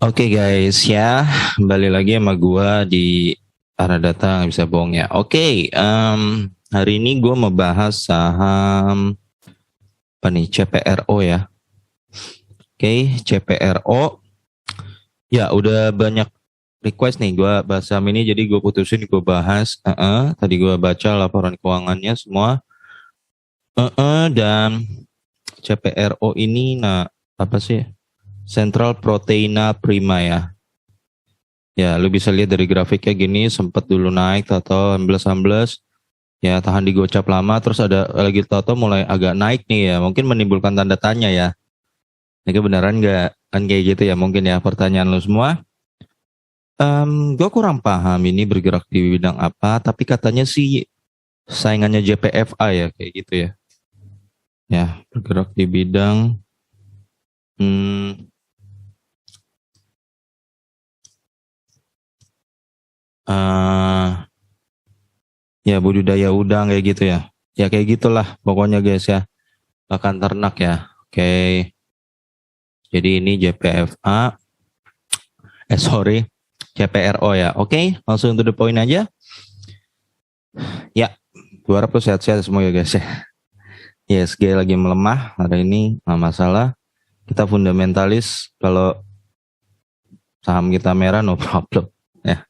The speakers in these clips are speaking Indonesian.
Oke guys ya, kembali lagi sama gua di Arah Data Nggak Bisa Bohong ya. Oke, hari ini gua mau bahas saham apa nih, CPRO ya. Oke, CPRO. Ya udah banyak request nih gua bahas saham ini, jadi gua putusin gua bahas. Tadi gua baca laporan keuangannya semua. Dan CPRO ini, nah apa sih? Central Proteina Prima ya. Ya, lu bisa lihat dari grafiknya gini, sempat dulu naik atau ambles-ambles, ya tahan di gocap lama, terus ada lagi tato mulai agak naik nih ya, mungkin menimbulkan tanda tanya ya. Ini kebenaran nggak? Kan kayak gitu ya mungkin ya pertanyaan lu semua. Gue kurang paham ini bergerak di bidang apa, tapi katanya sih saingannya JPFA ya kayak gitu ya. Ya, bergerak di bidang hmm, uh, ya budidaya udang kayak gitu ya. Ya kayak gitulah pokoknya guys ya. Pakan ternak ya. Oke. Jadi ini JPFA, sorry, CPRO ya. Oke, langsung to the point aja. Ya, gue harap sehat-sehat semua ya guys ya. ISG lagi melemah hari ini, nggak masalah. Kita fundamentalis, kalau saham kita merah no problem. Ya,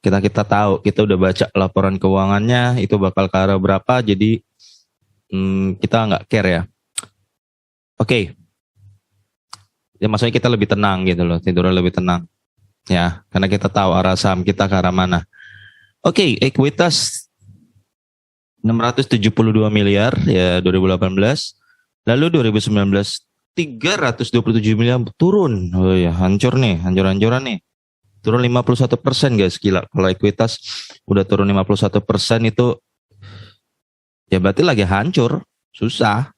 kita tahu, kita udah baca laporan keuangannya, itu bakal ke arah berapa, jadi kita nggak care ya. Oke, ya maksudnya kita lebih tenang gitu loh, tidurnya lebih tenang. Ya, karena kita tahu arah saham kita ke arah mana. Oke, ekuitas 672 miliar ya 2018. Lalu 2019 327 miliar turun. Oh ya, hancur nih, hancur-hancuran nih. Turun 51% guys, gila. Kalau ekuitas udah turun 51% itu ya berarti lagi hancur, susah.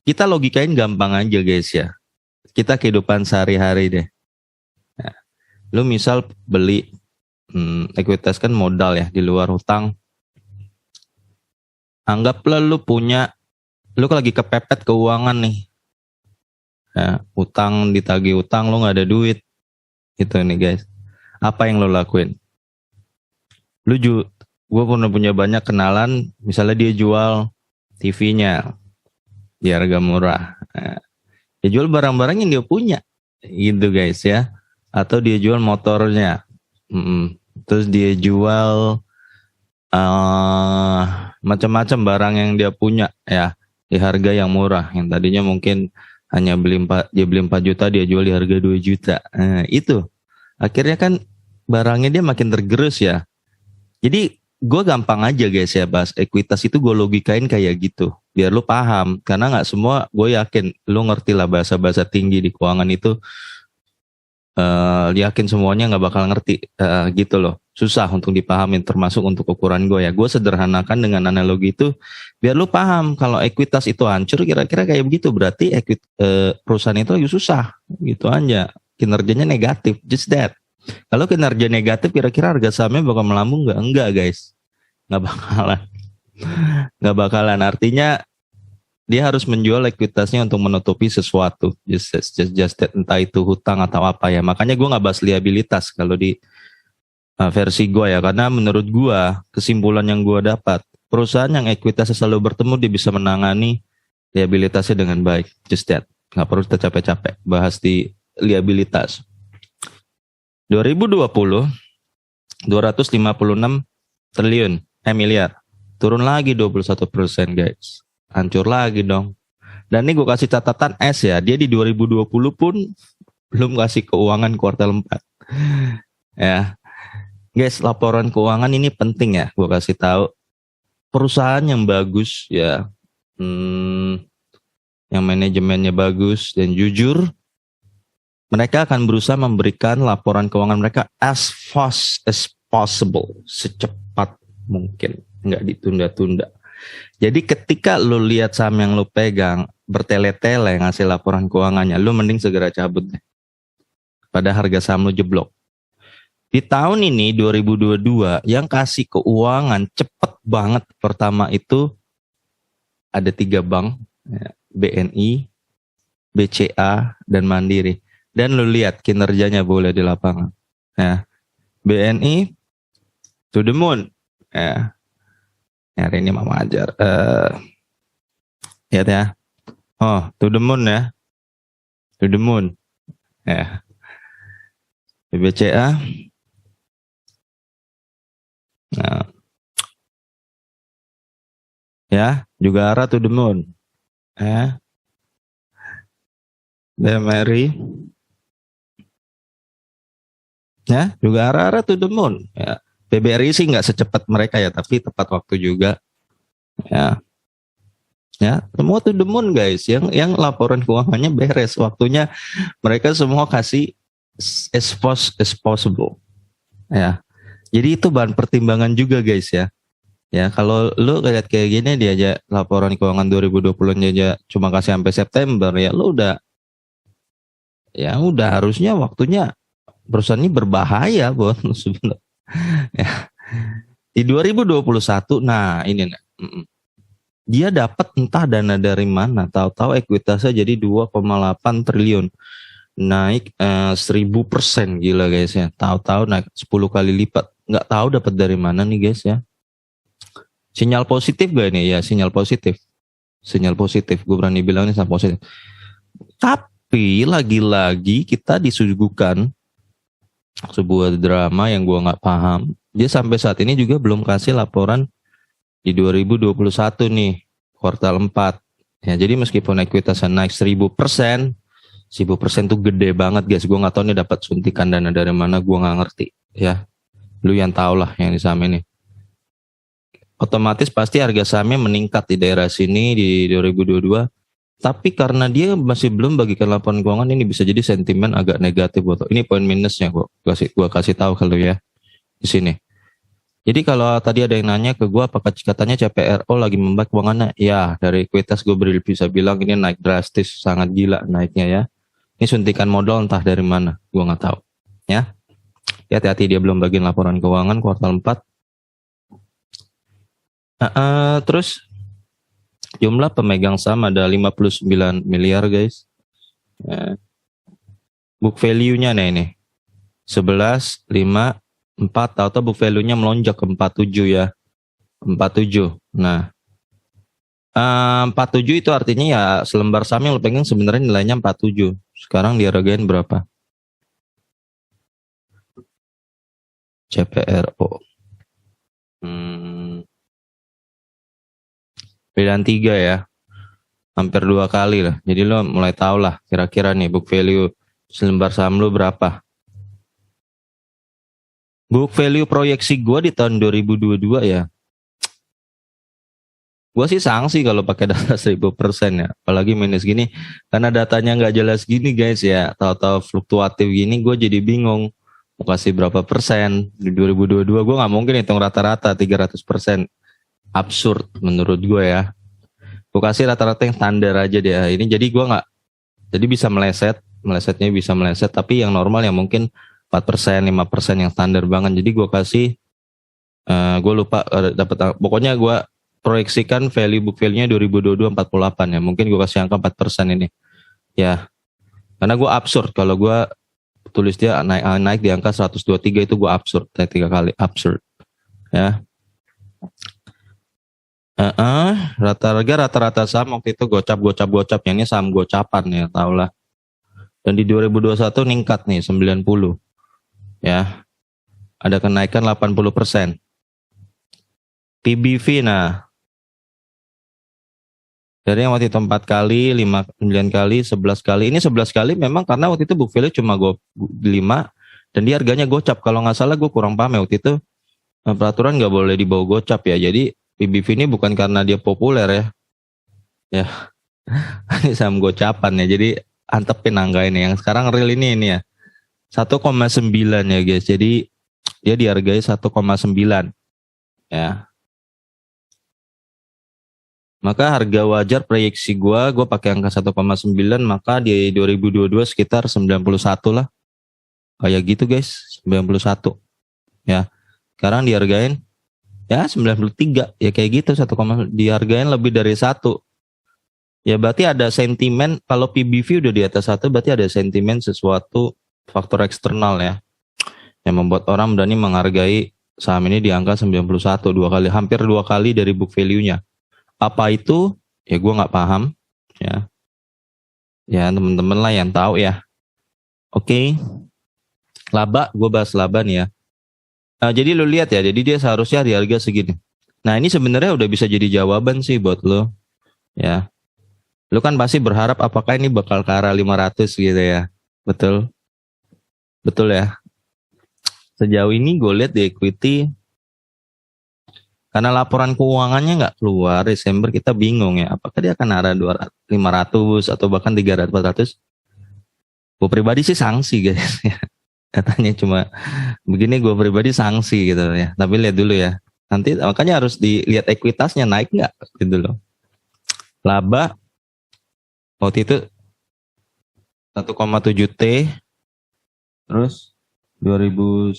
Kita logikain gampang aja guys ya. Kita kehidupan sehari-hari deh. Nah, lu misal beli ekuitas kan modal ya di luar hutang. Anggaplah lu lagi kepepet keuangan nih. Ya, utang ditagih utang, lu nggak ada duit. Itu nih guys. Apa yang lo lakuin? Gue pernah punya banyak kenalan, misalnya dia jual TV-nya di harga murah. Nah, dia jual barang-barang yang dia punya, gitu guys ya. Atau dia jual motornya. Terus dia jual macam-macam barang yang dia punya ya di harga yang murah. Yang tadinya mungkin hanya dia beli 4 juta, dia jual di harga 2 juta. Nah, itu akhirnya kan barangnya dia makin tergerus ya. Jadi gue gampang aja guys ya bahas ekuitas itu, gue logikain kayak gitu biar lu paham, karena nggak semua, gue yakin lu ngerti lah bahasa-bahasa tinggi di keuangan itu. Yakin semuanya nggak bakal ngerti gitu loh, susah untuk dipahamin termasuk untuk ukuran gue ya. Gue sederhanakan dengan analogi itu biar lu paham. Kalau ekuitas itu hancur kira-kira kayak begitu, berarti perusahaan itu lagi susah gitu aja, kinerjanya negatif, just that. Kalau kinerja negatif kira-kira harga sahamnya bakal melambung nggak? Enggak guys, nggak bakalan. Nggak bakalan, artinya dia harus menjual ekuitasnya untuk menutupi sesuatu, just that, entah itu hutang atau apa ya. Makanya gue nggak bahas liabilitas kalau di versi gue ya, karena menurut gue kesimpulan yang gue dapat, perusahaan yang ekuitasnya selalu bertemu dia bisa menangani liabilitasnya dengan baik, just that. Nggak perlu kita capek-capek bahas di liabilitas. 2020 256 triliun miliar, turun lagi 21% guys, hancur lagi dong. Dan ini gue kasih catatan S ya, dia di 2020 pun belum kasih keuangan kuartal 4 ya guys. Laporan keuangan ini penting ya, gue kasih tahu. Perusahaan yang bagus ya, yang manajemennya bagus dan jujur, mereka akan berusaha memberikan laporan keuangan mereka as fast as possible, secepat mungkin, nggak ditunda-tunda. Jadi ketika lu lihat saham yang lu pegang bertele-tele ngasih laporan keuangannya, lu mending segera cabut deh, pada harga saham lu jeblok. Di tahun ini 2022 yang kasih keuangan cepet banget pertama itu ada 3 bank, BNI, BCA, dan Mandiri. Dan lu lihat kinerjanya boleh di lapangan. Ya, BNI to the moon. Ya, hari ini Mama ajar. Lihat ya. Oh, to the moon ya. To the moon. Ya. BBCA. Nah. Ya, juga arah to the moon. Ya. BMRI. Ya, juga arah-arah to the moon. Ya. PBRI sih nggak secepat mereka ya, tapi tepat waktu juga. Ya, ya, semua to the moon guys. Yang laporan keuangannya beres, waktunya mereka semua kasih as fast as possible. Ya, jadi itu bahan pertimbangan juga guys ya. Ya, kalau lu lihat kayak gini dia aja laporan keuangan 2020 aja cuma kasih sampai September ya, lu udah harusnya waktunya perusahaan ini berbahaya buat lu sebenarnya. Ya. Di 2021, nah ini dia dapat entah dana dari mana, tahu-tahu ekuitasnya jadi 2,8 triliun, naik 1000%, gila guys ya, tahu-tahu naik 10 kali lipat, nggak tahu dapat dari mana nih guys ya. Sinyal positif gak ini? Ya sinyal positif, gue berani bilang ini sinyal positif. Tapi lagi-lagi kita disuguhkan sebuah drama yang gue nggak paham. Dia sampai saat ini juga belum kasih laporan di 2021 nih, kuartal 4. Ya, jadi meskipun ekuitasnya naik 1000%, 1000% tuh gede banget guys. Gue nggak tahu nih dapat suntikan dana dari mana, gue nggak ngerti. Ya, lu yang tahu lah yang di saham ini. Otomatis pasti harga sahamnya meningkat di daerah sini di 2022. Tapi karena dia masih belum bagikan laporan keuangan, ini bisa jadi sentimen agak negatif buat. Ini poin minusnya gua kasih tahu kalau ya di sini. Jadi kalau tadi ada yang nanya ke gua apakah katanya CPRO lagi membaik keuangannya? Ya, dari ekuitas gue bisa bilang ini naik drastis, sangat gila naiknya ya. Ini suntikan modal entah dari mana, gua nggak tahu. Ya, hati-hati dia belum bagiin laporan keuangan kuartal 4. Terus jumlah pemegang saham ada 59 miliar guys. Ya. Book value-nya nih ini 11, 5, 4, atau book value-nya melonjak ke 47 ya. 47. Nah, 47 itu artinya ya selembar saham yang lo pegang sebenarnya nilainya 47. Sekarang dihargain berapa? CPRO. 93 ya. Hampir 2 kali lah. Jadi lo mulai tahu lah kira-kira nih book value selembar saham lo berapa. Book value proyeksi gue di tahun 2022 ya. Gue sih sanksi kalau pakai data 1000% ya. Apalagi minus gini. Karena datanya nggak jelas gini guys ya. Tahu-tahu fluktuatif gini gue jadi bingung. Mau kasih berapa persen. Di 2022 gue nggak mungkin hitung rata-rata 300%. Absurd menurut gue ya. Gue kasih rata-rata yang standar aja deh. Ini jadi gue nggak. Jadi bisa melesetnya bisa meleset. Tapi yang normal yang mungkin 4%, 5% yang standar banget. Jadi gue kasih, gue lupa dapat. Pokoknya gue proyeksikan book value-nya 2022 48 ya. Mungkin gue kasih angka 4% ini. Ya, karena gue absurd. Kalau gue tulis dia naik di angka 123 itu gue absurd. 3 kali absurd. Ya. Rata-rata saham waktu itu gocap ya, ini saham gocapan ya, tau lah. Dan di 2021 ningkat nih 90 ya, ada kenaikan 80%. PBV nah dari yang waktu itu 4 kali, 5, 9 kali, 11 kali. Ini 11 kali memang karena waktu itu book value cuma 5 dan dia harganya gocap. Kalau nggak salah gue kurang paham ya waktu itu, peraturan nggak boleh dibawa gocap ya. Jadi PBV ini bukan karena dia populer ya. Ya. Ini saham gocapan ya. Jadi antepin angka ini. Yang sekarang real ini ya. 1,9 ya guys. Jadi dia dihargai 1,9 ya. Maka harga wajar proyeksi gue pakai angka 1,9, maka di 2022 sekitar 91 lah. Kayak gitu guys, 91. Ya. Sekarang dihargain ya 93, ya kayak gitu, dihargain lebih dari 1. Ya berarti ada sentimen, kalau PBV udah di atas 1 berarti ada sentimen sesuatu faktor eksternal ya, yang membuat orang berani menghargai saham ini di angka 91, hampir dua kali dari book value-nya. Apa itu? Ya gue nggak paham ya. Ya teman-teman lah yang tahu ya. Oke. Laba, gue bahas laba nih ya. Jadi lu lihat ya, jadi dia seharusnya di harga segini. Nah ini sebenarnya udah bisa jadi jawaban sih buat lo ya. Lu kan pasti berharap apakah ini bakal ke arah 500 gitu ya. Betul? Betul ya. Sejauh ini gue lihat di equity, karena laporan keuangannya nggak keluar Desember, kita bingung ya. Apakah dia akan arah 200, 500 atau bahkan 300, 400? Gue pribadi sih sanksi guys ya. Katanya cuma begini, gue pribadi sanksi gitu ya. Tapi lihat dulu ya. Nanti makanya harus dilihat ekuitasnya naik nggak gitu loh. Laba waktu itu 1,7 T, terus 2019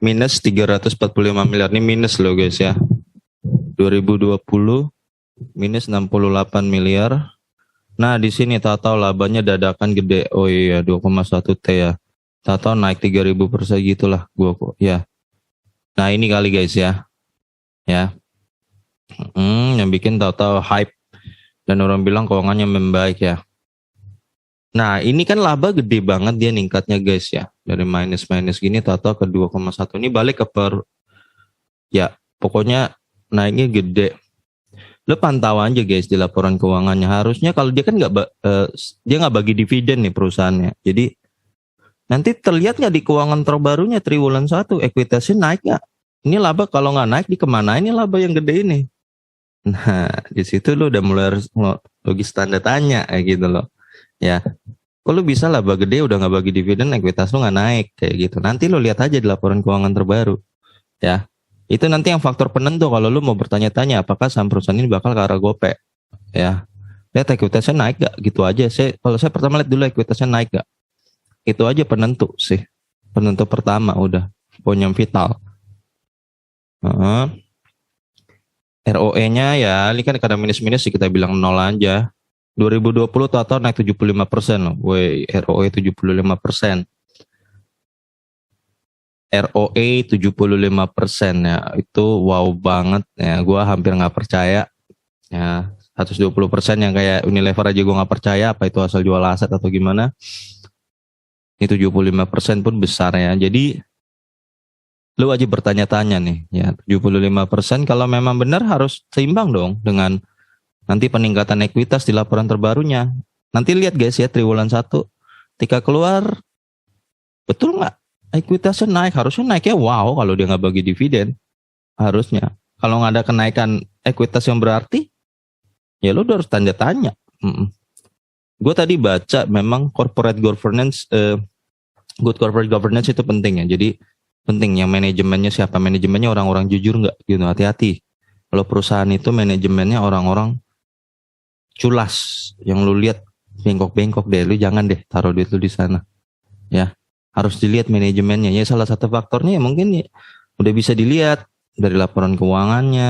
minus 345 miliar. Ini minus loh guys ya. 2020 minus 68 miliar. Nah di sini tahu labanya dadakan gede. Oh iya 2,1 T ya. Tahu naik 3000% gitulah gua kok ya. Nah ini kali guys ya. Ya. Yang bikin tahu hype dan orang bilang keuangannya membaik ya. Nah ini kan laba gede banget dia ningkatnya guys ya. Dari minus gini tahu ke 2,1. Ini balik ke ya pokoknya naiknya gede. Lo pantau aja guys di laporan keuangannya. Harusnya kalau dia kan dia nggak bagi dividen nih perusahaannya. Jadi nanti terlihat nggak di keuangan terbarunya triwulan 1 ekuitasnya naik nggak? Ini laba kalau nggak naik di kemana ini laba yang gede ini? Nah di situ lo udah mulai logis tanda tanya kayak gitu loh. Ya, kok lu bisa laba gede udah nggak bagi dividen, ekuitas lu nggak naik kayak gitu. Nanti lu lihat aja di laporan keuangan terbaru, ya. Itu nanti yang faktor penentu kalau lu mau bertanya-tanya apakah saham perusahaan ini bakal ke arah gope, ya. Lihat ekuitasnya naik gak, gitu aja. Kalau saya pertama lihat dulu ekuitasnya naik gak, itu aja penentu sih. Penentu pertama udah, poin yang vital. ROE-nya ya, ini kan karena minus-minus sih kita bilang 0 aja. 2020 total naik 75% loh. Woi, ROE 75%. ROE 75% ya. Itu wow banget ya. Gua hampir nggak percaya. Ya, 120% yang kayak Unilever aja gua nggak percaya apa itu asal jual aset atau gimana. Ini 75% pun besar ya. Jadi lu aja bertanya-tanya nih ya. 75% kalau memang benar harus seimbang dong dengan nanti peningkatan ekuitas di laporan terbarunya. Nanti lihat guys ya triwulan 1. Ketika keluar, betul nggak? Ekuitasnya naik. Harusnya naiknya wow kalau dia nggak bagi dividen. Harusnya. Kalau nggak ada kenaikan ekuitas yang berarti, ya lo udah harus tanda tanya. Gue tadi baca memang corporate governance, good corporate governance itu penting ya. Jadi penting yang manajemennya siapa? Manajemennya orang-orang jujur nggak? Gitu, hati-hati. Kalau perusahaan itu manajemennya orang-orang culas, yang lu lihat bengkok-bengkok deh, lu jangan deh taruh duit lu di sana. Ya, harus dilihat manajemennya. Ya salah satu faktornya ya mungkin ya, udah bisa dilihat dari laporan keuangannya,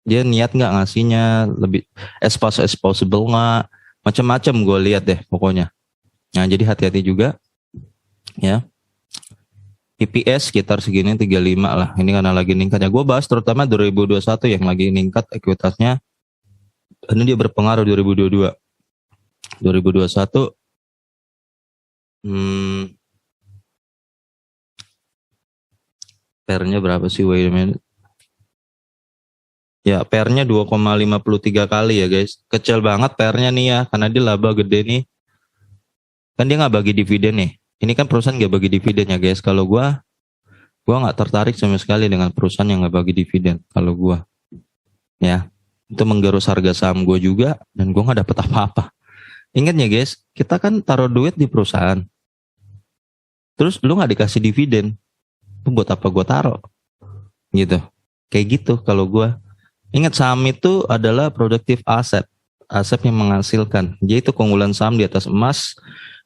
dia niat nggak ngasihnya lebih as fast as possible nggak, macam-macam gue lihat deh pokoknya. Nah jadi hati-hati juga, ya. EPS sekitar segini 35 lah. Ini karena lagi ningkat ya. Gue bahas terutama 2021 yang lagi ningkat ekuitasnya. Ini dia berpengaruh 2022. 2021 PER-nya berapa sih? Wait a minute. Ya, PER-nya 2,53 kali ya guys. Kecil banget PER-nya nih ya, karena dia laba gede nih. Kan dia nggak bagi dividen nih. Ini kan perusahaan nggak bagi dividen ya guys. Kalau gua nggak tertarik sama sekali dengan perusahaan yang nggak bagi dividen. Kalau gua, ya. Itu menggerus harga saham gue juga dan gue nggak dapet apa-apa. Ingat ya guys, kita kan taruh duit di perusahaan, terus lu nggak dikasih dividen, itu buat apa gue taruh? Gitu, kayak gitu. Kalau gue ingat saham itu adalah productive asset, aset yang menghasilkan. Jadi itu keunggulan saham di atas emas,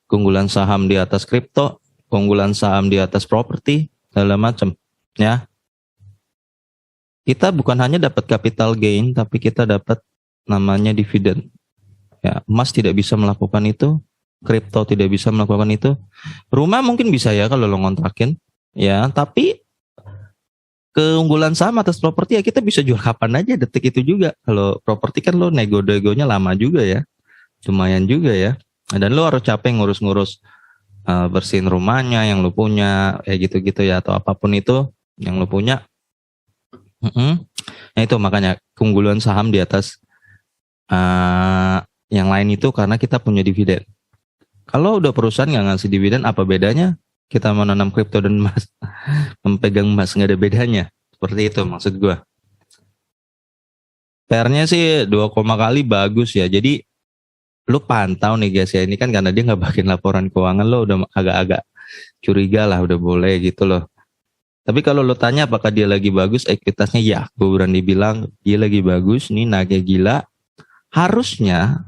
keunggulan saham di atas kripto, keunggulan saham di atas properti, segala macam, ya. kita bukan hanya dapat capital gain, tapi kita dapat namanya dividen. Ya, emas tidak bisa melakukan itu, kripto tidak bisa melakukan itu. Rumah mungkin bisa ya kalau lo ngontrakin, ya, tapi keunggulan saham atas properti ya kita bisa jual kapan aja detik itu juga. Kalau properti kan lo nego-negonya lama juga ya, lumayan juga ya. Dan lo harus capek ngurus-ngurus bersihin rumahnya yang lo punya, kayak gitu-gitu ya, atau apapun itu yang lo punya. Nah itu makanya keunggulan saham di atas yang lain itu karena kita punya dividen. Kalau udah perusahaan nggak ngasih dividen, apa bedanya kita menanam kripto dan emas? Memegang emas nggak ada bedanya. Seperti itu maksud gue. PR-nya sih 2 kali bagus ya. Jadi lu pantau nih guys ya. Ini kan karena dia nggak bikin laporan keuangan, lo udah agak-agak curiga lah, udah boleh gitu loh. Tapi kalau lo tanya apakah dia lagi bagus, ekuitasnya ya, gue berani bilang dia lagi bagus. Nih naga gila. Harusnya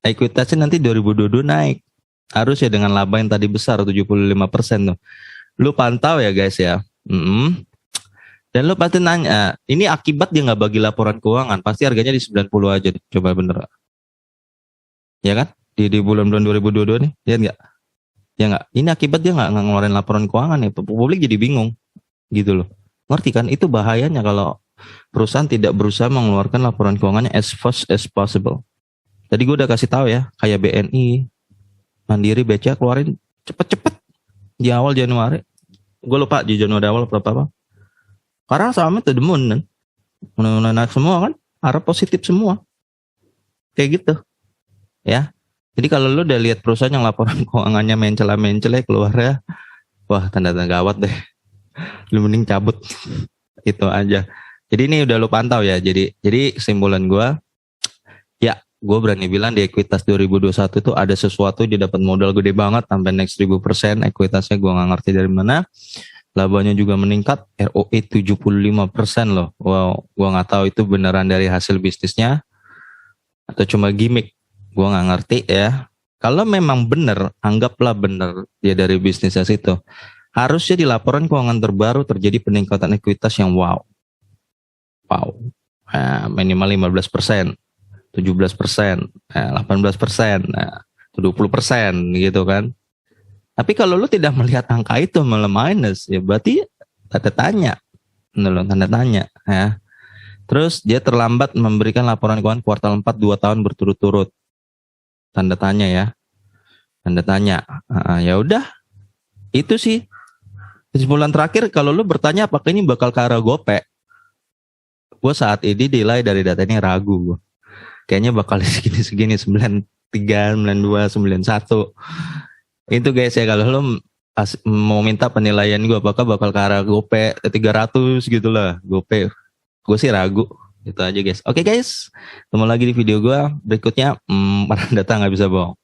ekuitasnya nanti 2022 naik. Harusnya dengan laba yang tadi besar 75% tuh. Lu pantau ya guys ya. Dan lu pasti nanya, ini akibat dia nggak bagi laporan keuangan, pasti harganya di 90 aja deh. Coba bener. Ya kan? Di bulan-bulan 2022 nih, lihat nggak? Ya nggak? Ini akibat dia nggak ngeluarin laporan keuangan ya. Publik jadi bingung gitu loh. Ngerti kan? Itu bahayanya kalau perusahaan tidak berusaha mengeluarkan laporan keuangannya as fast as possible. Tadi gue udah kasih tahu ya, kayak BNI, Mandiri, BCA keluarin cepet-cepet di awal Januari. Gue lupa di Januari awal berapa. Karena sahamnya to the moon kan. Naik semua kan, arah positif semua. Kayak gitu. Ya. Jadi kalau lu udah lihat perusahaan yang laporan keuangannya mencela keluar ya, wah tanda-tanda gawat deh. Lu mending cabut. Itu aja. Jadi ini udah lu pantau ya. Jadi kesimpulan gue, ya gue berani bilang di ekuitas 2021 itu ada sesuatu, dia dapat modal gede banget sampai next 1000%. Ekuitasnya gue nggak ngerti dari mana. Labanya juga meningkat, ROE 75% loh. Wow, gue nggak tahu itu beneran dari hasil bisnisnya atau cuma gimmick. Gue nggak ngerti ya. Kalau memang bener, anggaplah bener dia dari bisnisnya situ. Harusnya di laporan keuangan terbaru terjadi peningkatan ekuitas yang wow. Minimal 15%, 17%, 18%, 20% gitu kan. Tapi kalau lu tidak melihat angka itu malah minus, ya berarti tanda tanya ya. Terus dia terlambat memberikan laporan keuangan kuartal 4 2 tahun berturut-turut. Tanda tanya ya. Tanda tanya. Ya udah. Itu sih. Kesimpulan terakhir, kalau lu bertanya apakah ini bakal ke arah gope, gue saat ini delay dari data ini ragu. Kayaknya bakal segini 93, 92, 91. Itu guys ya, kalau lu mau minta penilaian gue apakah bakal ke arah gope 300 gitu lah, gope, gue sih ragu. Itu aja guys. Oke guys, ketemu lagi di video gue berikutnya. Para data nggak bisa bohong.